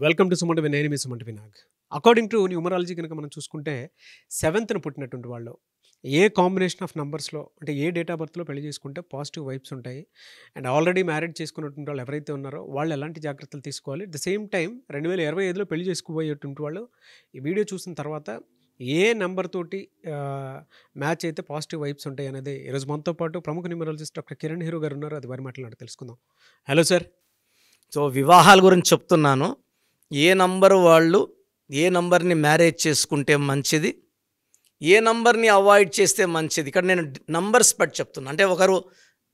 Welcome to సుమంటి నేను మీ సుమంటి వినాగ్. According to numerology కనుక మనం చూసుకుంటే 7th పుట్టినటువంటి వాళ్ళు ఏ కాంబినేషన్ ఆఫ్ నంబర్స్లో అంటే ఏ డేట్ ఆఫ్ బర్త్లో పెళ్లి చేసుకుంటే పాజిటివ్ వైబ్స్ ఉంటాయి అండ్ ఆల్రెడీ మ్యారేజ్ చేసుకున్నటువంటి వాళ్ళు ఎవరైతే ఉన్నారో వాళ్ళు ఎలాంటి జాగ్రత్తలు తీసుకోవాలి. అట్ ద సేమ్ టైం 2025లో పెళ్లి చేసుకోబోయేటువంటి వాళ్ళు ఈ వీడియో చూసిన తర్వాత ఏ నెంబర్ తోటి మ్యాచ్ అయితే పాజిటివ్ వైబ్స్ ఉంటాయి అనేది ఈరోజు మనతో పాటు ప్రముఖ న్యూమరాలజిస్ట్ డాక్టర్ కిరణ్ హీరో గారు ఉన్నారు. అది వారి మాట్లాడి తెలుసుకుందాం. Hello sir. సో వివాహాల గురించి చెప్తున్నాను. ఏ నంబర్ వాళ్ళు ఏ నంబర్ని మ్యారేజ్ చేసుకుంటే మంచిది, ఏ నంబర్ని అవాయిడ్ చేస్తే మంచిది. ఇక్కడ నేను నంబర్స్ బట్టి చెప్తున్నాను. అంటే ఒకరు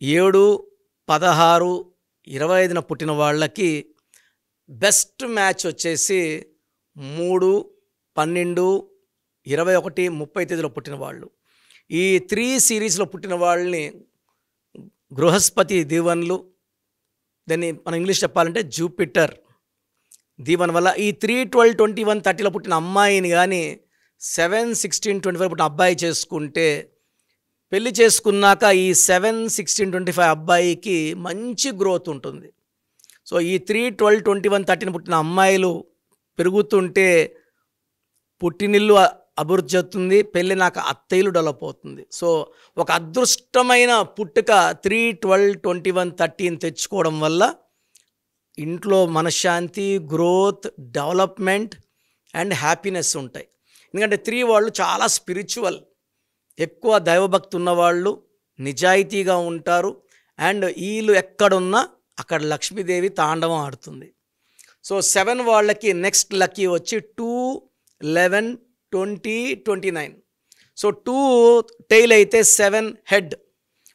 7, 16, 25 పుట్టిన వాళ్ళకి బెస్ట్ మ్యాచ్ వచ్చేసి 3, 12, 21, 30 పుట్టిన వాళ్ళు. ఈ 3 సిరీస్లో పుట్టిన వాళ్ళని బృహస్పతి దీవెనలు, దాన్ని మనం ఇంగ్లీష్ చెప్పాలంటే జూపిటర్ దీవెన వల్ల ఈ 3, 12, 21, 30లో పుట్టిన అమ్మాయిని కానీ 7, 16, 25 పుట్టిన అబ్బాయి చేసుకుంటే పెళ్లి చేసుకున్నాక ఈ 7, 16, 25 అబ్బాయికి మంచి గ్రోత్ ఉంటుంది. సో ఈ 3, 12, 21, 30 పుట్టిన అమ్మాయిలు పెరుగుతుంటే పుట్టినిల్లు అభివృద్ధి అవుతుంది, పెళ్ళి నాకు అత్తయ్యలు డెవలప్ అవుతుంది. సో ఒక అదృష్టమైన పుట్టుక 3, 12, 21, 30 తెచ్చుకోవడం వల్ల ఇంట్లో మనశ్శాంతి, గ్రోత్, డెవలప్మెంట్ అండ్ హ్యాపీనెస్ ఉంటాయి. ఎందుకంటే 3 వాళ్ళు చాలా స్పిరిచువల్, ఎక్కువ దైవభక్తి ఉన్నవాళ్ళు, నిజాయితీగా ఉంటారు. అండ్ వీళ్ళు ఎక్కడున్నా అక్కడ లక్ష్మీదేవి తాండవం ఆడుతుంది. సో 7 వాళ్ళకి నెక్స్ట్ లక్కీ వచ్చి 2, 11, 20, 29. సో 2 టైల్ అయితే 7 హెడ్.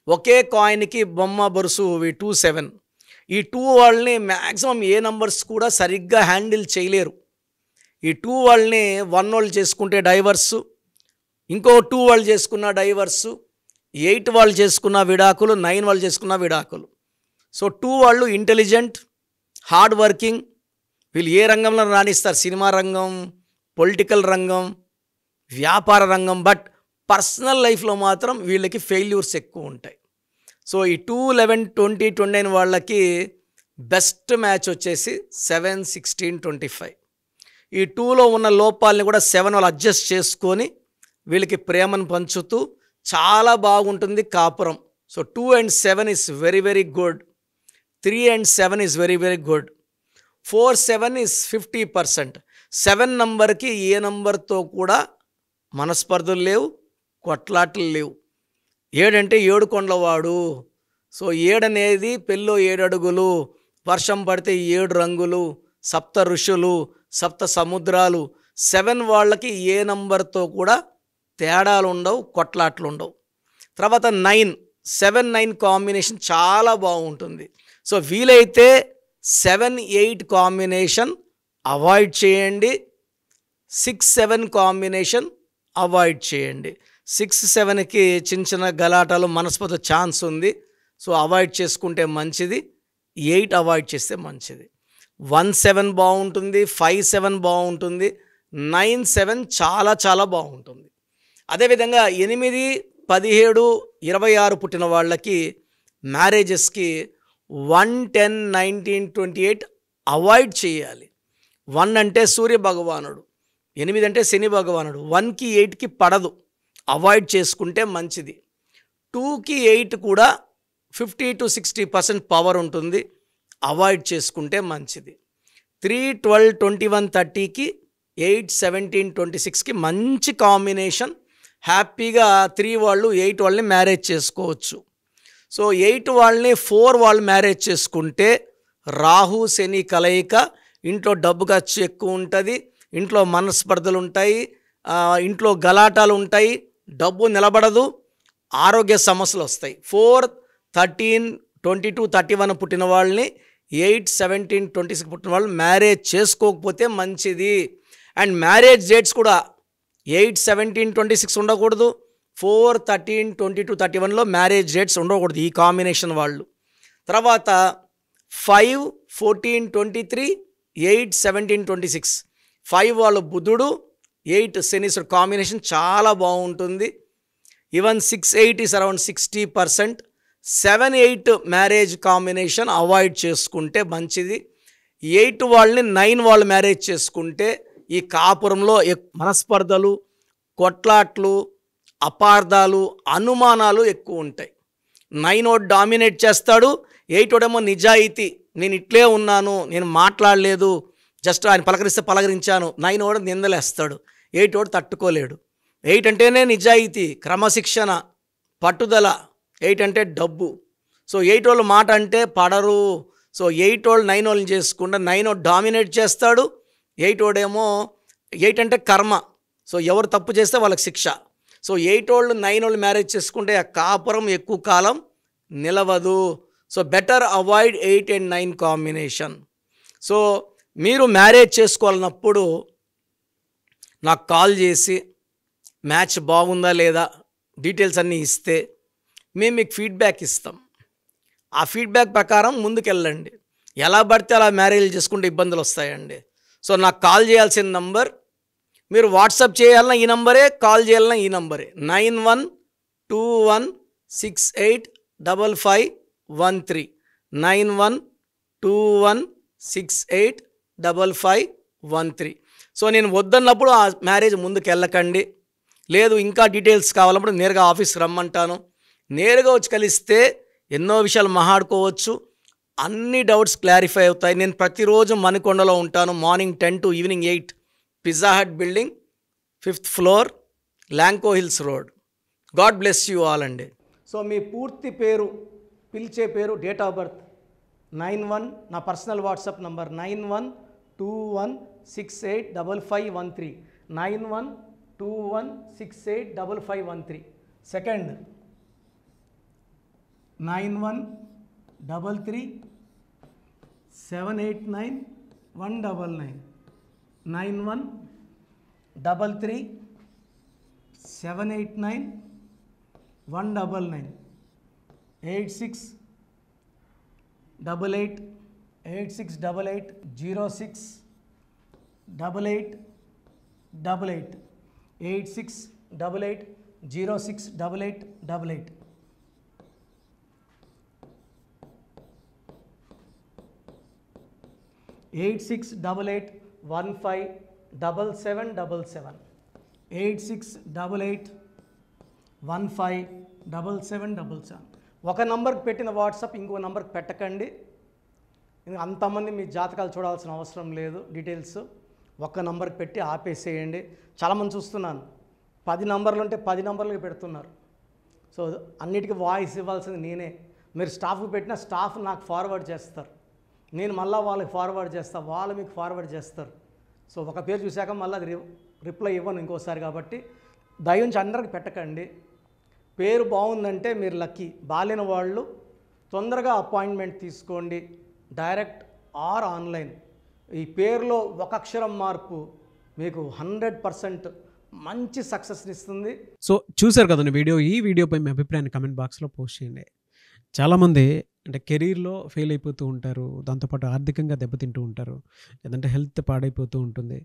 ఒకే కాయిన్కి బొమ్మ బొరుసు 2, 7. ఈ 2 వాళ్ళని మ్యాక్సిమం ఏ నంబర్స్ కూడా సరిగ్గా హ్యాండిల్ చేయలేరు. ఈ 2 వాళ్ళని 1 వాళ్ళు చేసుకుంటే డైవర్సు, ఇంకో 2 వాళ్ళు చేసుకున్న డైవర్సు, 8 వాళ్ళు చేసుకున్న విడాకులు, 9 వాళ్ళు చేసుకున్న విడాకులు. సో 2 వాళ్ళు ఇంటెలిజెంట్, హార్డ్ వర్కింగ్. వీళ్ళు ఏ రంగంలో రాణిస్తారు, సినిమా రంగం, పొలిటికల్ రంగం, వ్యాపార రంగం. బట్ పర్సనల్ లైఫ్లో మాత్రం వీళ్ళకి ఫెయిల్యూర్స్ ఎక్కువ ఉంటాయి. సో ఈ 2, 11, 20, 29 వాళ్ళకి బెస్ట్ మ్యాచ్ వచ్చేసి 7, 16, 25. ఈ 2లో ఉన్న లోపాలని కూడా 7 వాళ్ళు అడ్జస్ట్ చేసుకొని వీళ్ళకి ప్రేమను పంచుతూ చాలా బాగుంటుంది కాపురం. So 2 and 7 is very very good. 3 and 7 is very very good. 4, 7 is 50%. 7 నంబర్కి ఏ నంబర్తో కూడా మనస్పర్ధలు లేవు, కొట్లాటలు లేవు. 7 అంటే 7 కొండలవాడు. సో 7 అనేది పెళ్ళో 7 అడుగులు, వర్షం పడితే 7 రంగులు, సప్త ఋషులు, సప్త సముద్రాలు. 7 వాళ్ళకి ఏ నంబర్తో కూడా తేడాలు ఉండవు, కొట్లాట్లు ఉండవు. తర్వాత 9, 7, 9 కాంబినేషన్ చాలా బాగుంటుంది. సో వీలైతే 7, 8 కాంబినేషన్ అవాయిడ్ చేయండి, 6, 7 కాంబినేషన్ అవాయిడ్ చేయండి. 6, 7కి చిన్న గలాటాలు, మనస్పర్ధ ఛాన్స్ ఉంది. సో అవాయిడ్ చేసుకుంటే మంచిది. 8 అవాయిడ్ చేస్తే మంచిది. 1, 7 బాగుంటుంది, 5, 7 బాగుంటుంది, 9, 7 చాలా చాలా బాగుంటుంది. అదేవిధంగా 8, 17, 26 పుట్టిన వాళ్ళకి మ్యారేజెస్కి 1, 10, 19, 28 అవాయిడ్ చేయాలి. 1 అంటే సూర్య భగవానుడు, 8 అంటే శని భగవానుడు. 1కి 8కి పడదు, అవాయిడ్ చేసుకుంటే మంచిది. 2కి 8 కూడా 50 to 60% పవర్ ఉంటుంది, అవాయిడ్ చేసుకుంటే మంచిది. 3, 12, 21, 30కి 8, 17, 26కి మంచి కాంబినేషన్. హ్యాపీగా 3 వాళ్ళు 8 వాళ్ళని మ్యారేజ్ చేసుకోవచ్చు. సో 8 వాళ్ళని 4 వాళ్ళు మ్యారేజ్ చేసుకుంటే రాహు శని కలయిక, ఇంట్లో డబ్బు ఖర్చు ఎక్కువ ఉంటుంది, ఇంట్లో మనస్పర్ధలు ఉంటాయి, ఇంట్లో గలాటాలు ఉంటాయి, డబ్బు నిలబడదు, ఆరోగ్య సమస్యలు వస్తాయి. 4, 13, 22, 31 పుట్టిన వాళ్ళని 8, 17, 26 పుట్టిన వాళ్ళు మ్యారేజ్ చేసుకోకపోతే మంచిది. అండ్ మ్యారేజ్ డేట్స్ కూడా 8, 17, 26 ఉండకూడదు. 4, 13, 22, 31లో మ్యారేజ్ డేట్స్ ఉండకూడదు ఈ కాంబినేషన్ వాళ్ళు. తర్వాత 5, 14, 23, 8, 17, 26. 5 వాళ్ళు బుధుడు, 8 శనీశ్వరుడు కాంబినేషన్ చాలా బాగుంటుంది. Even 6, 8 is around 60%. 7, 8 marriage combination avoid చేసుకుంటే మంచిది. 8 వాళ్ళని 9 వాళ్ళు మ్యారేజ్ చేసుకుంటే ఈ కాపురంలో మనస్పర్ధలు, కొట్లాట్లు, అపార్థాలు, అనుమానాలు ఎక్కువ ఉంటాయి. 9 వాడు డామినేట్ చేస్తాడు, 8 వాడేమో నిజాయితీ, నేను ఇట్లే ఉన్నాను, నేను మాట్లాడలేదు, జస్ట్ ఆయన పలకరిస్తే పలకరించాను. 9 వాడు నిందలేస్తాడు, 8 వాడు తట్టుకోలేడు. 8 అంటేనే నిజాయితీ, క్రమశిక్షణ, పట్టుదల. 8 అంటే డబ్బు. సో 8 వాళ్ళు మాట అంటే పడరు. సో 8 వాళ్ళు 9 వాళ్ళని చేసుకుంటే 9 వాడు డామినేట్ చేస్తాడు, 8 వాడేమో 8 అంటే కర్మ. సో ఎవరు తప్పు చేస్తే వాళ్ళకి శిక్ష. సో 8 వాళ్ళు 9 వాళ్ళు మ్యారేజ్ చేసుకుంటే ఆ కాపురం ఎక్కువ కాలం నిలవదు. So better avoid 8 and 9 combination. So మీరు మ్యారేజ్ చేసుకోవాలన్నప్పుడు నాకు కాల్ చేసి మ్యాచ్ బాగుందా లేదా డీటెయిల్స్ అన్నీ ఇస్తే మేము మీకు ఫీడ్బ్యాక్ ఇస్తాం. ఆ ఫీడ్బ్యాక్ ప్రకారం ముందుకెళ్ళండి. ఎలా పడితే అలా మ్యారేజ్ చేసుకుంటే ఇబ్బందులు వస్తాయండి. సో నాకు కాల్ చేయాల్సిన నంబర్, మీరు వాట్సాప్ చేయాలన్నా ఈ నంబరే, కాల్ చేయాలన్నా ఈ నంబరే, 9121685513 9121685513. సో నేను వద్దన్నప్పుడు ఆ మ్యారేజ్ ముందుకు వెళ్ళకండి. లేదు ఇంకా డీటెయిల్స్ కావాలన్నప్పుడు నేరుగా ఆఫీస్కి రమ్మంటాను. నేరుగా వచ్చి కలిస్తే ఎన్నో విషయాలు మాట్లాడుకోవచ్చు, అన్ని డౌట్స్ క్లారిఫై అవుతాయి. నేను ప్రతిరోజు మణికొండలో ఉంటాను, morning 10 to evening 8, Pizza Hut building, 5th floor, Lanco Hills road. God bless you all అండి. సో మీ పూర్తి పేరు, పిలిచే పేరు, డేట్ ఆఫ్ బర్త్ 91, నా పర్సనల్ వాట్సాప్ నంబర్ 9121685513 9121685513. సెకండ్ 9133789199 9133789199 86888688068888 8688068888 8688157777 8688157777. ఒక నంబర్కి పెట్టిన వాట్సాప్ ఇంకో నంబర్కి పెట్టకండి. అంతమంది మీ జాతకాలు చూడాల్సిన అవసరం లేదు. డీటెయిల్స్ ఒక్క నంబర్కి పెట్టి ఆపేసేయండి. చాలామంది చూస్తున్నాను 10 నంబర్లు ఉంటే 10 నంబర్లకి పెడుతున్నారు. సో అన్నిటికీ వాయిస్ ఇవ్వాల్సింది నేనే. మీరు స్టాఫ్కి పెట్టిన స్టాఫ్ నాకు ఫార్వర్డ్ చేస్తారు, నేను మళ్ళీ వాళ్ళకి ఫార్వర్డ్ చేస్తాను, వాళ్ళు మీకు ఫార్వర్డ్ చేస్తారు. సో ఒక పేరు చూశాక మళ్ళీ అది రిప్లై ఇవ్వను ఇంకోసారి. కాబట్టి దయించి అందరికి పెట్టకండి. పేరు బాగుందంటే మీరు లక్కీ. బాలేని వాళ్ళు తొందరగా అపాయింట్మెంట్ తీసుకోండి, డైరెక్ట్ ఆర్ ఆన్లైన్. ఈ పేరులో ఒక అక్షరం మార్పు మీకు 100% మంచి సక్సెస్ని ఇస్తుంది. సో చూశారు కదండి వీడియో. ఈ వీడియోపై మీ అభిప్రాయాన్ని కమెంట్ బాక్స్లో పోస్ట్ చేయండి. చాలామంది అంటే కెరీర్లో ఫెయిల్ అయిపోతూ ఉంటారు, దాంతోపాటు ఆర్థికంగా దెబ్బతింటూ ఉంటారు, లేదంటే హెల్త్ పాడైపోతూ ఉంటుంది.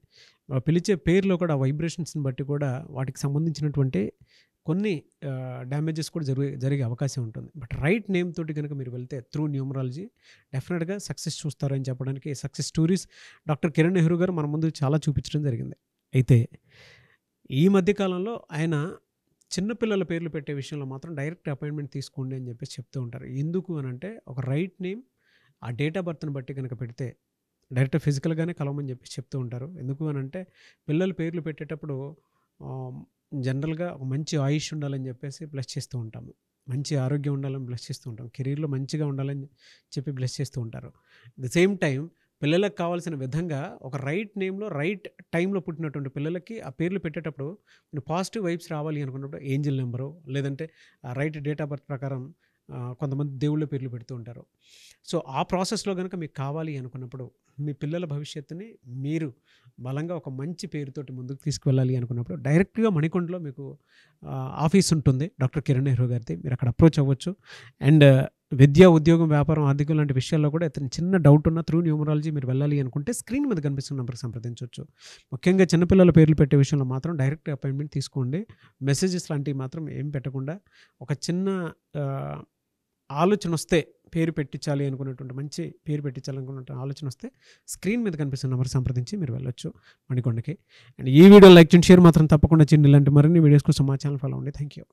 పిలిచే పేరులో కూడా వైబ్రేషన్స్ని బట్టి కూడా వాటికి సంబంధించినటువంటి కొన్ని డ్యామేజెస్ కూడా జరిగే అవకాశం ఉంటుంది. బట్ రైట్ నేమ్ తోటి కనుక మీరు వెళ్తే త్రూ న్యూమరాలజీ డెఫినెట్గా సక్సెస్ చూస్తారని చెప్పడానికి success stories doctor Kiran Nehru గారు మన ముందు చాలా చూపించడం జరిగింది. అయితే ఈ మధ్యకాలంలో ఆయన చిన్నపిల్లల పేర్లు పెట్టే విషయంలో మాత్రం డైరెక్ట్ అపాయింట్మెంట్ తీసుకోండి అని చెప్పేసి చెప్తూ ఉంటారు. ఎందుకు అని అంటే ఒక రైట్ నేమ్ ఆ డేట్ ఆఫ్ బర్త్ని బట్టి కనుక పెడితే డైరెక్ట్ ఫిజికల్గానే కలవమని చెప్పేసి చెప్తూ ఉంటారు. ఎందుకు అని అంటే పిల్లల పేర్లు పెట్టేటప్పుడు జనరల్గా ఒక మంచి ఆయుష్ ఉండాలని చెప్పేసి బ్లెస్ చేస్తూ ఉంటాము, మంచి ఆరోగ్యం ఉండాలని బ్లెస్ చేస్తూ ఉంటాం, కెరీర్లో మంచిగా ఉండాలని చెప్పి బ్లెస్ చేస్తూ ఉంటారు. ద సేమ్ టైం పిల్లలకు కావాల్సిన విధంగా ఒక రైట్ నేమ్లో రైట్ టైంలో పుట్టినటువంటి పిల్లలకి ఆ పేర్లు పెట్టేటప్పుడు పాజిటివ్ వైబ్స్ రావాలి అనుకున్నప్పుడు ఏంజిల్ నెంబరు లేదంటే రైట్ డేట్ ఆఫ్ బర్త్ ప్రకారం కొంతమంది దేవుళ్ళ పేర్లు పెడుతూ ఉంటారు. సో ఆ ప్రాసెస్లో కనుక మీకు కావాలి అనుకున్నప్పుడు మీ పిల్లల భవిష్యత్తుని మీరు బలంగా ఒక మంచి పేరుతోటి ముందుకు తీసుకువెళ్ళాలి అనుకున్నప్పుడు డైరెక్ట్గా మణికొండలో మీకు ఆఫీస్ ఉంటుంది డాక్టర్ కిరణ్ నెహ్రూ గారిది. మీరు అక్కడ అప్రోచ్ అవ్వచ్చు. అండ్ విద్య, ఉద్యోగం, వ్యాపారం, ఆర్థికం లాంటి విషయాల్లో కూడా ఇతను చిన్న డౌట్ ఉన్న త్రూ న్యూమరాలజీ మీరు వెళ్ళాలి అనుకుంటే స్క్రీన్ మీద కనిపిస్తున్న నెంబర్కి సంప్రదించవచ్చు. ముఖ్యంగా చిన్నపిల్లల పేర్లు పెట్టే విషయంలో మాత్రం డైరెక్ట్ అపాయింట్మెంట్ తీసుకోండి. మెసేజెస్ లాంటివి మాత్రం ఏం పెట్టకుండా ఒక చిన్న ఆలోచన వస్తే పేరు పెట్టించాలి అనుకున్నటువంటి మంచి పేరు పెట్టించాలనుకున్న ఆలోచన వస్తే స్క్రీన్ మీద కనిపిస్తున్న నెంబర్ సంప్రదించి మీరు వెళ్ళొచ్చు మణికొండకి. అండ్ ఈ వీడియో లైక్ చేయండి, షేర్ మాత్రం తప్పకుండా చేయండి. ఇలాంటి మరిన్ని వీడియోస్ కోసం మా ఛానల్ ఫాలో అవ్వండి. Thank you.